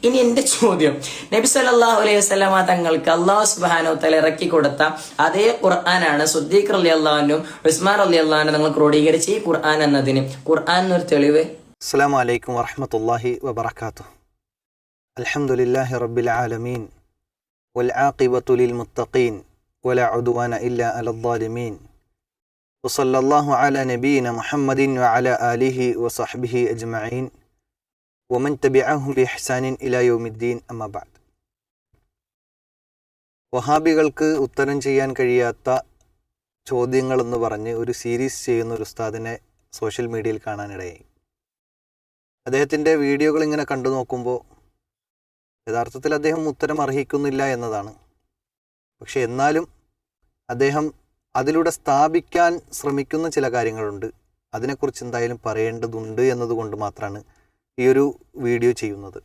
ഇനി എന്റെ ചോദ്യം, നബി സല്ലല്ലാഹു അലൈഹി വസല്ലമ തങ്ങൾക്ക് അല്ലാഹു സുബ്ഹാനഹു വ തആല ഇറക്കി കൊടുത്ത അതേ ഖുർആനാണ് സിദ്ദീഖ് റളിയല്ലാഹു അൻഹു ഉസ്മാൻ റളിയല്ലാഹു അൻഹു തങ്ങൾ ക്രോഡീകരിച്ച ഈ ഖുർആൻ എന്നതിന് ഖുർആൻ എന്നൊരു തെളിവ്? അസ്സലാമു അലൈക്കും വറഹ്മത്തുള്ളാഹി വബറകാതുഹു. അൽഹംദുലില്ലാഹി റബ്ബിൽ ആലമീൻ വൽ ആഖിബത്തു ലിൽ മുത്തഖീൻ വലാ ഉദ്വാന ഇല്ലാ അലൽ ളാലിമീൻ വസല്ലല്ലാഹു അലാ നബിയിന മുഹമ്മദിൻ വഅലാ ആലിഹി വസഹ്ബിഹി അജ്മഈൻ വമൻ തബിഅഹും ബിഇഹ്സാനിൻ ഇലാ യൗമിദ്ദീൻ. അമ്മാ ബഅദ്. വഹാബികൾക്ക് ഉത്തരം ചെയ്യാൻ കഴിയാത്ത ചോദ്യങ്ങളെന്ന് പറഞ്ഞ് ഒരു സീരീസ് ചെയ്യുന്ന ഒരു ഉസ്താദിനെ സോഷ്യൽ മീഡിയയിൽ കാണാനിടയായി. അദ്ദേഹത്തിൻ്റെ വീഡിയോകൾ ഇങ്ങനെ കണ്ടു നോക്കുമ്പോൾ യഥാർത്ഥത്തിൽ അദ്ദേഹം ഉത്തരം അർഹിക്കുന്നില്ല എന്നതാണ്. പക്ഷെ എന്നാലും അദ്ദേഹം അതിലൂടെ സ്ഥാപിക്കാൻ ശ്രമിക്കുന്ന ചില കാര്യങ്ങളുണ്ട്. അതിനെക്കുറിച്ച് എന്തായാലും പറയേണ്ടതുണ്ട് എന്നതുകൊണ്ട് മാത്രമാണ് ഈ ഒരു വീഡിയോ ചെയ്യുന്നത്.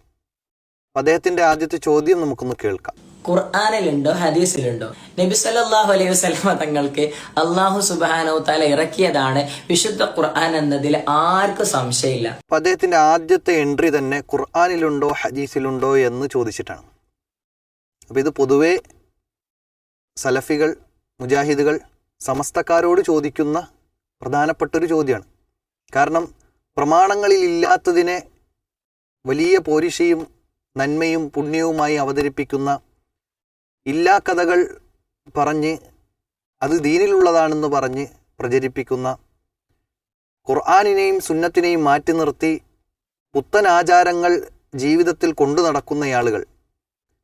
അദ്ദേഹത്തിൻ്റെ ആദ്യത്തെ ചോദ്യം നമുക്കൊന്ന് കേൾക്കാം. ഖുർആനിലുണ്ടോ ഹദീസിലുണ്ടോ നബി സല്ലല്ലാഹു അലൈഹി വസല്ലമ തങ്ങൾക്ക് അല്ലാഹു സുബ്ഹാനഹു വ തആല ഇറക്കിയതാണ് വിശുദ്ധ ഖുർആൻ എന്നതിൽ ആർക്കും സംശയമില്ല. അപ്പം അദ്ദേഹത്തിൻ്റെ ആദ്യത്തെ എൻട്രി തന്നെ ഖുർആനിലുണ്ടോ ഹദീസിലുണ്ടോ എന്ന് ചോദിച്ചിട്ടാണ്. അപ്പോൾ ഇത് പൊതുവേ സലഫികൾ, മുജാഹിദുകൾ, സമസ്തക്കാരോട് ചോദിക്കുന്ന പ്രധാനപ്പെട്ടൊരു ചോദ്യമാണ്. കാരണം പ്രമാണങ്ങളിലില്ലാത്തതിനെ വലിയ പോരിശയും നന്മയും പുണ്യവുമായി അവതരിപ്പിക്കുന്ന ഇല്ലാ കഥകൾ പറഞ്ഞ് അത് ദീനിലുള്ളതാണെന്ന് പറഞ്ഞ് പ്രചരിപ്പിക്കുന്ന, ഖുർആനിനെയും സുന്നത്തിനെയും മാറ്റി നിർത്തി പുത്തൻ ആചാരങ്ങൾ ജീവിതത്തിൽ കൊണ്ടു നടക്കുന്ന ആളുകൾ,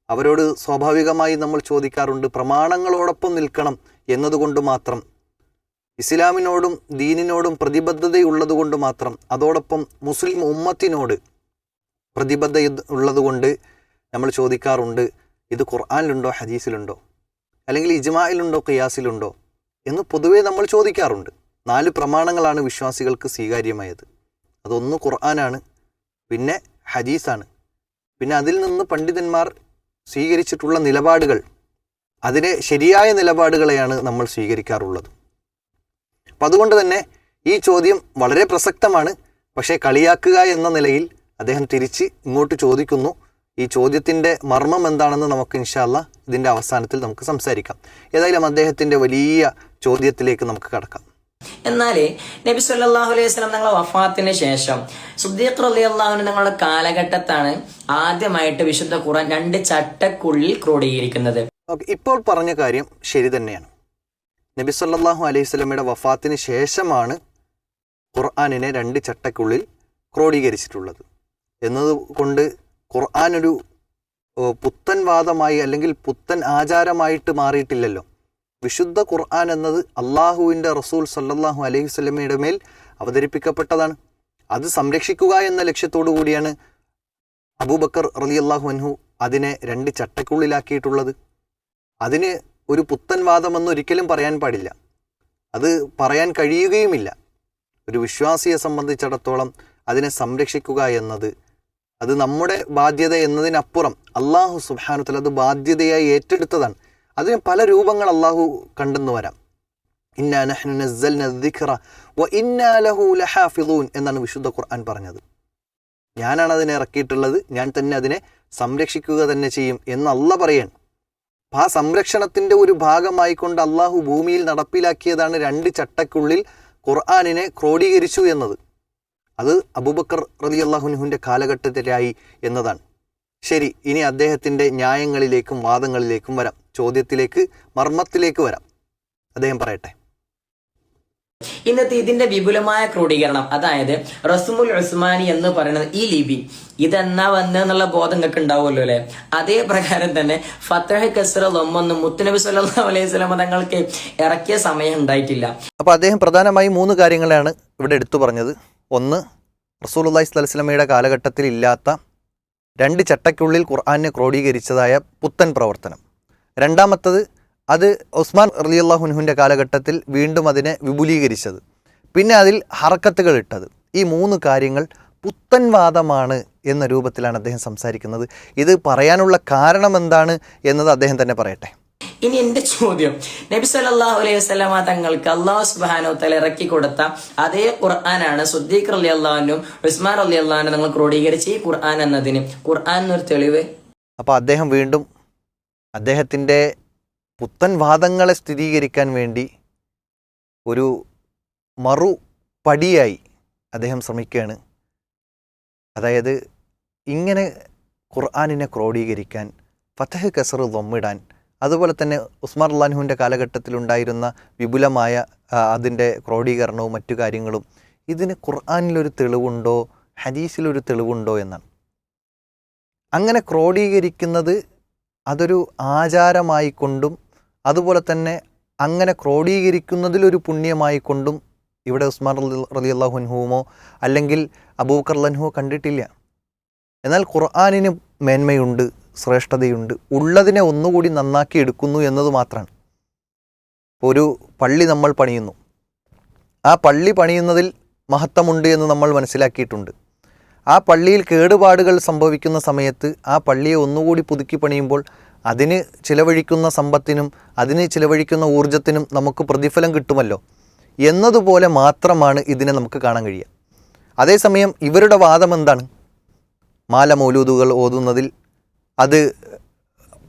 അവരോട് സ്വാഭാവികമായി നമ്മൾ ചോദിക്കാറുണ്ട്, പ്രമാണങ്ങളോടൊപ്പം നിൽക്കണം എന്നതുകൊണ്ട് മാത്രം, ഇസ്ലാമിനോടും ദീനിനോടും പ്രതിബദ്ധതയുള്ളതുകൊണ്ട് മാത്രം, അതോടൊപ്പം മുസ്ലിം ഉമ്മത്തിനോട് പ്രതിബദ്ധത ഉള്ളതുകൊണ്ട് നമ്മൾ ചോദിക്കാറുണ്ട്, ഇത് ഖുർആനിലുണ്ടോ ഹദീസിലുണ്ടോ, അല്ലെങ്കിൽ ഇജ്മായിലുണ്ടോ ഖിയാസിലുണ്ടോ എന്ന് പൊതുവേ നമ്മൾ ചോദിക്കാറുണ്ട്. 4 പ്രമാണങ്ങളാണ് വിശ്വാസികൾക്ക് സ്വീകാര്യമായത്. അതൊന്ന് ഖുർആനാണ്, പിന്നെ ഹദീസാണ്, പിന്നെ അതിൽ നിന്ന് പണ്ഡിതന്മാർ സ്വീകരിച്ചിട്ടുള്ള നിലപാടുകൾ, അതിലെ ശരിയായ നിലപാടുകളെയാണ് നമ്മൾ സ്വീകരിക്കാറുള്ളത്. അപ്പം അതുകൊണ്ട് തന്നെ ഈ ചോദ്യം വളരെ പ്രസക്തമാണ്. പക്ഷേ കളിയാക്കുക എന്ന നിലയിൽ അദ്ദേഹം തിരിച്ച് ഇങ്ങോട്ട് ചോദിക്കുന്നു. ഈ ചോദ്യത്തിൻ്റെ മർമ്മം എന്താണെന്ന് നമുക്ക് ഇൻഷാ അല്ലാഹ് ഇതിൻ്റെ അവസാനത്തിൽ നമുക്ക് സംസാരിക്കാം. ഏതായാലും അദ്ദേഹത്തിൻ്റെ വലിയ ചോദ്യത്തിലേക്ക് നമുക്ക് കടക്കാം. എന്നാൽ നബി സല്ലല്ലാഹു അലൈഹി വസല്ലം തങ്ങളുടെ വഫാത്തിന് ശേഷം സിദ്ദീഖ് റളിയല്ലാഹു അൻഹു തങ്ങളുടെ കാലഘട്ടത്താണ് ആദ്യമായിട്ട് വിശുദ്ധ ഖുർആൻ 2 ചട്ടക്കുള്ളിൽ ക്രോഡീകരിക്കുന്നത്. ഇപ്പോൾ പറഞ്ഞ കാര്യം ശരി തന്നെയാണ്. നബി സല്ലല്ലാഹു അലൈഹി വസല്ലമയുടെ വഫാത്തിന് ശേഷമാണ് ഖുർആനിനെ 2 ചട്ടക്കുള്ളിൽ ക്രോഡീകരിച്ചിട്ടുള്ളത് എന്നതുകൊണ്ട് ഖുർആൻ ഒരു പുത്തൻ വാദമായി അല്ലെങ്കിൽ പുത്തൻ ആചാരമായിട്ട് മാറിയിട്ടില്ലല്ലോ. വിശുദ്ധ ഖുർആൻ എന്നത് അള്ളാഹുവിൻ്റെ റസൂൽ സല്ലല്ലാഹു അലൈഹി വസല്ലമയുടെ മേൽ അവതരിപ്പിക്കപ്പെട്ടതാണ്. അത് സംരക്ഷിക്കുക എന്ന ലക്ഷ്യത്തോടു കൂടിയാണ് അബൂബക്കർ റളിയല്ലാഹു അൻഹു അതിനെ 2 ചട്ടക്കുള്ളിലാക്കിയിട്ടുള്ളത്. അതിന് ഒരു പുത്തൻ വാദമെന്ന് ഒരിക്കലും പറയാൻ പാടില്ല. അത് പറയാൻ കഴിയുകയുമില്ല. ഒരു വിശ്വാസിയെ സംബന്ധിച്ചിടത്തോളം അതിനെ സംരക്ഷിക്കുക എന്നത് അത് നമ്മുടെ ബാധ്യത എന്നതിനപ്പുറം അള്ളാഹു സുബ്ഹാനഹു വ തആല അത് ബാധ്യതയായി ഏറ്റെടുത്തതാണ്. അതിന് പല രൂപങ്ങൾ അള്ളാഹു കണ്ടെന്ന് വരാം. ഇന്നാ നഹ്നു നസ്സൽന ദിക്റ വ ഇന്നാ ലഹു ലഹാഫിളൂൻ എന്നാണ് വിശുദ്ധ ഖുർആൻ പറഞ്ഞത്. ഞാനാണ് അതിനെ ഇറക്കിയിട്ടുള്ളത്, ഞാൻ തന്നെ അതിനെ സംരക്ഷിക്കുക തന്നെ ചെയ്യും എന്ന് അള്ളാഹ് പറയാണ്. ആ സംരക്ഷണത്തിൻ്റെ ഒരു ഭാഗമായി കൊണ്ട് അള്ളാഹു ഭൂമിയിൽ നടപ്പിലാക്കിയതാണ് 2 ചട്ടക്കുള്ളിൽ ഖുർആനിനെ ക്രോഡീകരിച്ചു എന്നത്. അത് അബൂബക്കർ റളിയല്ലാഹു അൻഹുവിൻ്റെ കാലഘട്ടത്തിലായി എന്നതാണ്. ശരി, ഇനി അദ്ദേഹത്തിൻ്റെ ന്യായങ്ങളിലേക്കും വാദങ്ങളിലേക്കും വരാം. ചോദ്യത്തിലേക്ക്, മർമ്മത്തിലേക്ക് വരാം. അദ്ദേഹം പറയട്ടെ. ഇന്നത്തെ ഇതിന്റെ വിപുലമായ ക്രോഡീകരണം, അതായത് റസ്മുൽ ഉസ്മാനി എന്ന് പറയുന്നത് ഈ ലിപി ഇതെന്നാ വന്നെന്നുള്ള ബോധം നിങ്ങൾക്ക് ഉണ്ടാവുമല്ലോ അല്ലെ. അതേ പ്രകാരം തന്നെ ഫത്ഹ് കസ്റ ലൊമ്മൊന്നും മുത്തുനബി സല്ലല്ലാഹു അലൈഹി വസല്ലം തങ്ങൾക്ക് ഇറക്കിയ സമയം ഉണ്ടായിട്ടില്ല. അപ്പോൾ അദ്ദേഹം പ്രധാനമായും 3 കാര്യങ്ങളാണ് ഇവിടെ എടുത്തു പറഞ്ഞത്. ഒന്ന്, റസൂലുള്ളാഹി സ്വല്ലല്ലാഹു അലൈഹി വസല്ലമയുടെ കാലഘട്ടത്തിൽ ഇല്ലാത്ത 2 ചട്ടക്കുള്ളിൽ ഖുർആനെ ക്രോഡീകരിച്ചതായ പുത്തൻ പ്രവർത്തനം. രണ്ടാമത്തത്, അത് ഉസ്മാൻ റളിയല്ലാഹു അൻഹുവിൻ്റെ കാലഘട്ടത്തിൽ വീണ്ടും അതിനെ വിപുലീകരിച്ചത്. പിന്നെ അതിൽ ഹറക്കത്തുകൾ ഇട്ടത്. ഈ 3 കാര്യങ്ങൾ പുത്തൻ വാദമാണ് എന്ന രൂപത്തിലാണ് അദ്ദേഹം സംസാരിക്കുന്നത്. ഇത് പറയാനുള്ള കാരണം എന്താണ് എന്നത് അദ്ദേഹം തന്നെ പറയട്ടെ. ഇനി എന്റെ ചോദ്യം, നബി സല്ലല്ലാഹു അലൈഹി വസല്ലമ തങ്ങൾക്ക് അല്ലാഹു സുബ്ഹാനഹു വ തആല ഇറക്കി കൊടുത്ത അതേ ഖുർആനാണ് സിദ്ദീഖ് റളിയല്ലാഹു അൻഹും ഉസ്മാൻ റളിയല്ലാഹു അൻഹും നിങ്ങൾ ക്രോഡീകരിച്ച ഈ ഖുർആൻ എന്നതിന് ഖുർആൻ എന്നൊരു തെളിവ്? അപ്പോൾ അദ്ദേഹം വീണ്ടും അദ്ദേഹത്തിൻ്റെ പുത്തൻ വാദങ്ങളെ സ്ഥിരീകരിക്കാൻ വേണ്ടി ഒരു മറുപടിയായി അദ്ദേഹം ശ്രമിക്കുകയാണ്. അതായത് ഇങ്ങനെ ഖുർആനിനെ ക്രോഡീകരിക്കാൻ, ഫതഹ് കസർ ദമ്മിടാൻ, അതുപോലെ തന്നെ ഉസ്മാൻ റളിയല്ലാഹുവിൻ്റെ കാലഘട്ടത്തിലുണ്ടായിരുന്ന വിപുലമായ അതിൻ്റെ ക്രോഡീകരണവും മറ്റു കാര്യങ്ങളും, ഇതിന് ഖുർആനിലൊരു തെളിവുണ്ടോ ഹദീസിലൊരു തെളിവുണ്ടോ എന്നാണ്. അങ്ങനെ ക്രോഡീകരിക്കുന്നത് അതൊരു ആചാരമായിക്കൊണ്ടും അതുപോലെ തന്നെ അങ്ങനെ ക്രോഡീകരിക്കുന്നതിലൊരു പുണ്യമായിക്കൊണ്ടും ഇവിടെ ഉസ്മാൻ റളിയല്ലാഹു അൻഹുവോ അല്ലെങ്കിൽ അബൂബക്കർ റളിയല്ലാഹു അൻഹുവോ കണ്ടിട്ടില്ല. എന്നാൽ ഖുർആനിന് മേന്മയുണ്ട്, ശ്രേഷ്ഠതയുണ്ട്, ഉള്ളതിനെ ഒന്നുകൂടി നന്നാക്കി എടുക്കുന്നു എന്നത് മാത്രമാണ്. ഒരു പള്ളി നമ്മൾ പണിയുന്നു, ആ പള്ളി പണിയുന്നതിൽ മഹത്വമുണ്ട് എന്ന് നമ്മൾ മനസ്സിലാക്കിയിട്ടുണ്ട്. ആ പള്ളിയിൽ കേടുപാടുകൾ സംഭവിക്കുന്ന സമയത്ത് ആ പള്ളിയെ ഒന്നുകൂടി പുതുക്കി പണിയുമ്പോൾ അതിന് ചിലവഴിക്കുന്ന സമ്പത്തിനും അതിന് ചിലവഴിക്കുന്ന ഊർജത്തിനും നമുക്ക് പ്രതിഫലം കിട്ടുമല്ലോ എന്നതുപോലെ മാത്രമാണ് ഇതിനെ നമുക്ക് കാണാൻ കഴിയുക. അതേസമയം ഇവരുടെ വാദം എന്താണ്? മാല മൗലൂദുകൾ ഓതുന്നതിൽ, അത്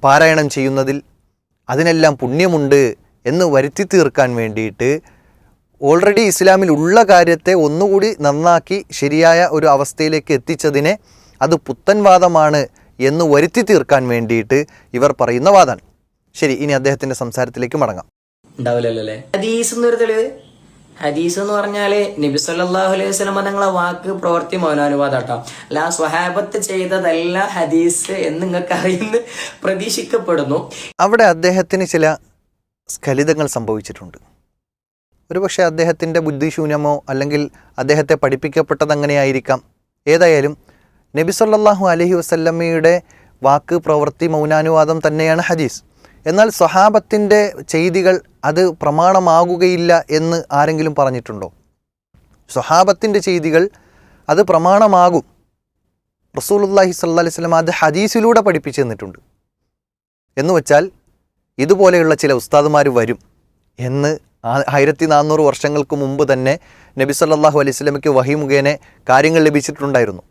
പാരായണം ചെയ്യുന്നതിൽ അതിനെല്ലാം പുണ്യമുണ്ട് എന്ന് വരുത്തി തീർക്കാൻ വേണ്ടിയിട്ട് ഓൾറെഡി ഇസ്ലാമിൽ ഉള്ള കാര്യത്തെ ഒന്നുകൂടി നന്നാക്കി ശരിയായ ഒരു അവസ്ഥയിലേക്ക് എത്തിച്ചതിനെ അത് പുത്തൻ വാദമാണ് എന്ന് വരുത്തി തീർക്കാൻ വേണ്ടിയിട്ട് ഇവർ പറയുന്ന വാദമാണ്. ശരി, ഇനി അദ്ദേഹത്തിൻ്റെ സംസാരത്തിലേക്ക് മടങ്ങാം. ഉണ്ടാവില്ലല്ലോ അല്ലേ? ഹദീസ് എന്നൊരു തെളിവ്. ഹദീസ് എന്ന് പറഞ്ഞാല് നബി സല്ലല്ലാഹു അലൈഹി വസല്ലം തങ്ങളെ വാക്ക് പ്രവൃത്തി മൗനാനുവാദാട്ടോ. അല്ല സ്വഹാബത്ത് ചെയ്തതല്ല ഹദീസ് എന്ന് നിങ്ങൾക്ക് അറിയുന്ന പ്രതീക്ഷിക്കപ്പെടുന്നു. അവിടെ അദ്ദേഹത്തിന് ചില സ്ഖലിതങ്ങൾ സംഭവിച്ചിട്ടുണ്ട്. ഒരുപക്ഷെ അദ്ദേഹത്തിൻ്റെ ബുദ്ധിശൂന്യമോ അല്ലെങ്കിൽ അദ്ദേഹത്തെ പഠിപ്പിക്കപ്പെട്ടത് അങ്ങനെയായിരിക്കാം. ഏതായാലും നബി സല്ലല്ലാഹു അലൈഹി വസല്ലമയുടെ വാക്ക് പ്രവൃത്തി മൗനാനുവാദം തന്നെയാണ് ഹദീസ്. എന്നാൽ സ്വഹാബത്തിൻ്റെ ചെയ്തികൾ അത് പ്രമാണമാകുകയില്ല എന്ന് ആരെങ്കിലും പറഞ്ഞിട്ടുണ്ടോ? സ്വഹാബത്തിൻ്റെ ചെയ്തികൾ അത് പ്രമാണമാകും. റസൂലുള്ളാഹി സ്വല്ലല്ലാഹി അലൈഹി വസല്ലം അത് ഹദീസിലൂടെ പഠിപ്പിച്ചു തന്നിട്ടുണ്ട്. എന്ന് വെച്ചാൽ ഇതുപോലെയുള്ള ചില ഉസ്താദുമാർ വരും എന്ന് 1400 വർഷങ്ങൾക്ക് മുമ്പ് തന്നെ നബി സല്ലല്ലാഹു അലൈഹി വസല്ലമയ്ക്ക് വഹി മുഖേന കാര്യങ്ങൾ ലഭിച്ചിട്ടുണ്ടായിരുന്നു.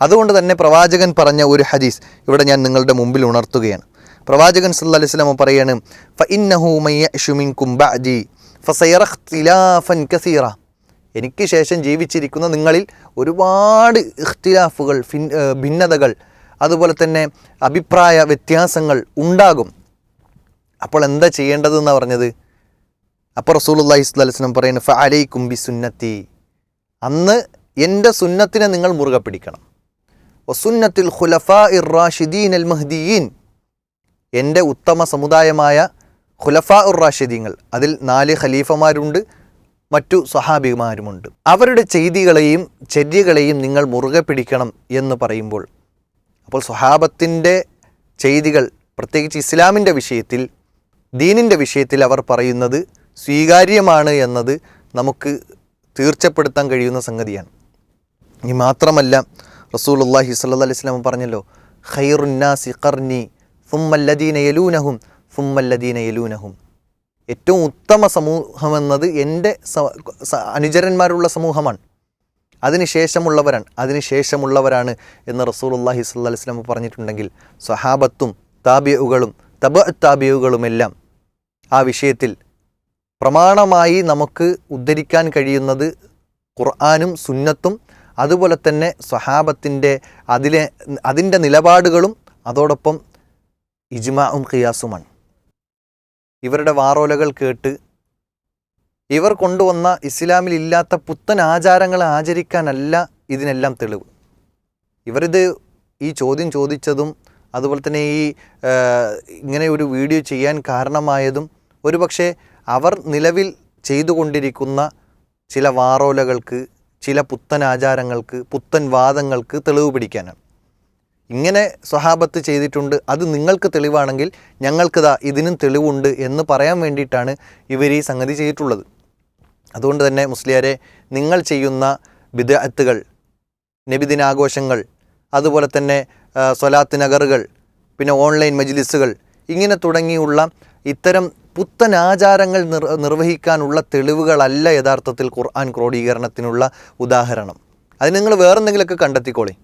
അതുകൊണ്ട് തന്നെ പ്രവാചകൻ പറഞ്ഞ ഒരു ഹദീസ് ഇവിടെ ഞാൻ നിങ്ങളുടെ മുമ്പിൽ ഉണർത്തുകയാണ്. പ്രവാചകൻ സല്ലല്ലാഹു അലൈഹി വസല്ലം പറയാണ്, ഫഇന്നഹു മയ്യഅ്ശു മിൻകും ബഅദി ഫസയറ ഇഖ്തിലാഫൻ കസീറ. എനിക്ക് ശേഷം ജീവിച്ചിരിക്കുന്ന നിങ്ങളിൽ ഒരുപാട് ഇഖ്തിലാഫുകൾ, ഭിന്നതകൾ, അതുപോലെ തന്നെ അഭിപ്രായ വ്യത്യാസങ്ങൾ ഉണ്ടാകും. അപ്പോൾ എന്താ ചെയ്യേണ്ടതെന്നാണ് പറഞ്ഞത്? അപ്പോൾ റസൂലുള്ളാഹി സ്വല്ലല്ലാഹു അലൈഹി വസല്ലം പറയുന്നു, ഫഅലൈക്കും ബിസുന്നത്തി, അന്ന് എൻ്റെ സുന്നത്തിനെ നിങ്ങൾ മുറുകെ പിടിക്കണം. വസുന്നത്തിൽ ഖുലഫാഇർ റാഷിദീൻ അൽ മഹ്ദിയീൻ, എൻ്റെ ഉത്തമ സമുദായമായ ഖുലഫാഉർ റാഷിദീങ്ങൾ, അതിൽ 4 ഖലീഫമാരുണ്ട്, മറ്റു സ്വഹാബിമാരുമുണ്ട്. അവരുടെ ചെയ്തികളെയും ചര്യകളെയും നിങ്ങൾ മുറുകെ പിടിക്കണം എന്ന് പറയുമ്പോൾ, അപ്പോൾ സ്വഹാബത്തിൻ്റെ ചെയ്തികൾ പ്രത്യേകിച്ച് ഇസ്ലാമിൻ്റെ വിഷയത്തിൽ, ദീനിൻ്റെ വിഷയത്തിൽ അവർ പറയുന്നത് സ്വീകാര്യമാണ് എന്നത് നമുക്ക് തീർച്ചപ്പെടുത്താൻ കഴിയുന്ന സംഗതിയാണ്. ഇനി മാത്രമല്ല റസൂലുള്ളാഹി സ്വല്ലല്ലാഹു അലൈഹി വസല്ലം പറഞ്ഞല്ലോ, ഖൈറുന്നാസി ഖർനി ഫുമ്മല്ലദീന യലൂനഹും ഫുമ്മല്ലദീന യലൂനഹും, ഏറ്റവും ഉത്തമ സമൂഹമെന്നത് എൻ്റെ അനുചരന്മാരുള്ള സമൂഹമാണ്, അതിനുശേഷമുള്ളവരാണ് എന്ന് റസൂലുള്ളാഹി സ്വല്ലല്ലാഹു അലൈഹി വസല്ലം പറഞ്ഞിട്ടുണ്ടെങ്കിൽ സ്വഹാബത്തും താബിഉകളും താബിഉകളുമെല്ലാം ആ വിഷയത്തിൽ പ്രമാണമായി നമുക്ക് ഉദ്ധരിക്കാൻ കഴിയുന്നത് ഖുർആനും സുന്നത്തും അതുപോലെ തന്നെ സ്വഹാബത്തിൻ്റെ അതിൻ്റെ നിലപാടുകളും അതോടൊപ്പം ഇജ്മാഉം ഖിയാസുമാണ്. ഇവരുടെ വാറോലകൾ കേട്ട് ഇവർ കൊണ്ടുവന്ന ഇസ്ലാമിൽ ഇല്ലാത്ത പുത്തൻ ആചാരങ്ങളെ ആചരിക്കാനല്ല ഇതിനെല്ലാം തെളിവ്. ഇവരിത് ഈ ചോദ്യം ചോദിച്ചതും അതുപോലെ തന്നെ ഇങ്ങനെ ഒരു വീഡിയോ ചെയ്യാൻ കാരണമായതും ഒരുപക്ഷെ അവർ നിലവിൽ ചെയ്തുകൊണ്ടിരിക്കുന്ന ചില വാറോലകൾക്ക്, ചില പുത്തൻ ആചാരങ്ങൾക്ക്, പുത്തൻ വാദങ്ങൾക്ക് തെളിവ് പിടിക്കാനാണ്. ഇങ്ങനെ സ്വഹാബത്ത് ചെയ്തിട്ടുണ്ട്, അത് നിങ്ങൾക്ക് തെളിവാണെങ്കിൽ ഞങ്ങൾക്കിതാ ഇതിനും തെളിവുണ്ട് എന്ന് പറയാൻ വേണ്ടിയിട്ടാണ് ഇവർ ഈ സംഗതി ചെയ്തിട്ടുള്ളത്. അതുകൊണ്ട് തന്നെ മുസ്ലിയാരെ, നിങ്ങൾ ചെയ്യുന്ന ബിദ്അത്തുകൾ, നബിദിനാഘോഷങ്ങൾ, അതുപോലെ തന്നെ സ്വലാത്ത് നഗറുകൾ, പിന്നെ ഓൺലൈൻ മജ്ലിസുകൾ, ഇങ്ങനെ തുടങ്ങിയുള്ള ഇത്തരം പുത്തൻ ആചാരങ്ങൾ നിർവഹിക്കാനുള്ള തെളിവുകളല്ല യഥാർത്ഥത്തിൽ ഖുർആൻ ക്രോഡീകരണത്തിനുള്ള ഉദാഹരണം. അത് നിങ്ങൾ വേറെന്തെങ്കിലുമൊക്കെ കണ്ടെത്തിക്കോളി.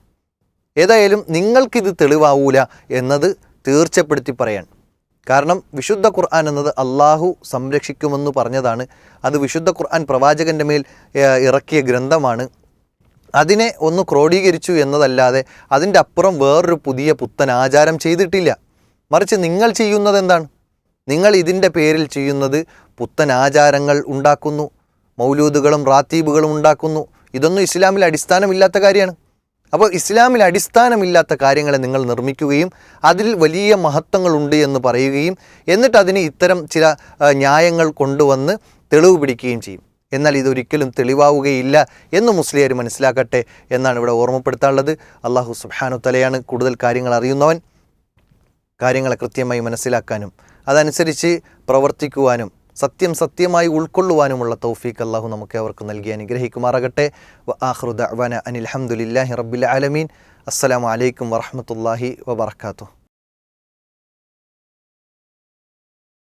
ഏതായാലും നിങ്ങൾക്കിത് തെളിവാവൂല എന്നത് തീർച്ചപ്പെടുത്തി പറയാൻ. കാരണം വിശുദ്ധ ഖുർആൻ എന്നത് അള്ളാഹു സംരക്ഷിക്കുമെന്ന് പറഞ്ഞതാണ്. അത് വിശുദ്ധ ഖുർആൻ പ്രവാചകൻ്റെ മേൽ ഇറക്കിയ ഗ്രന്ഥമാണ്. അതിനെ ഒന്ന് ക്രോഡീകരിച്ചു എന്നതല്ലാതെ അതിൻ്റെ അപ്പുറം വേറൊരു പുതിയ പുത്തൻ ആചാരം ചെയ്തിട്ടില്ല. മറിച്ച് നിങ്ങൾ ചെയ്യുന്നത് എന്താണ്? നിങ്ങൾ ഇതിൻ്റെ പേരിൽ ചെയ്യുന്നത് പുത്തൻ ആചാരങ്ങൾ ഉണ്ടാക്കുന്നു, മൗലൂദുകളും റാത്തീബുകളും ഉണ്ടാക്കുന്നു. ഇതൊന്നും ഇസ്ലാമിൽ അടിസ്ഥാനമില്ലാത്ത കാര്യമാണ്. അപ്പോൾ ഇസ്ലാമിൽ അടിസ്ഥാനമില്ലാത്ത കാര്യങ്ങളെ നിങ്ങൾ നിർമ്മിക്കുകയും അതിൽ വലിയ മഹത്വങ്ങളുണ്ട് എന്ന് പറയുകയും എന്നിട്ട് അതിന് ഇത്തരം ചില ന്യായങ്ങൾ കൊണ്ടുവന്ന് തെളിവ് പിടിക്കുകയും ചെയ്യും. എന്നാൽ ഇതൊരിക്കലും തെളിവാവുകയില്ല എന്ന് മുസ്ലിയാർ മനസ്സിലാക്കട്ടെ എന്നാണ് ഇവിടെ ഓർമ്മപ്പെടുത്താനുള്ളത്. അള്ളാഹു സുബ്ഹാനഹു തആലയാണ് കൂടുതൽ കാര്യങ്ങൾ അറിയുന്നവൻ. കാര്യങ്ങളെ കൃത്യമായി മനസ്സിലാക്കാനും അതനുസരിച്ച് പ്രവർത്തിക്കുവാനും സത്യം സത്യമായി ഉൾക്കൊള്ളുവാനുമുള്ള തൗഫീഖ് അല്ലാഹു നമുക്ക് അവർക്ക് നൽകി അനുഗ്രഹിക്കുമാറാകട്ടെ. വആഖിറു ദഅ്വാന അനിൽ ഹംദുലില്ലാഹി റബ്ബിൽ ആലമീൻ. അസ്സലാമു അലൈക്കും വറഹ്മത്തുള്ളാഹി വബറകാതുഹു.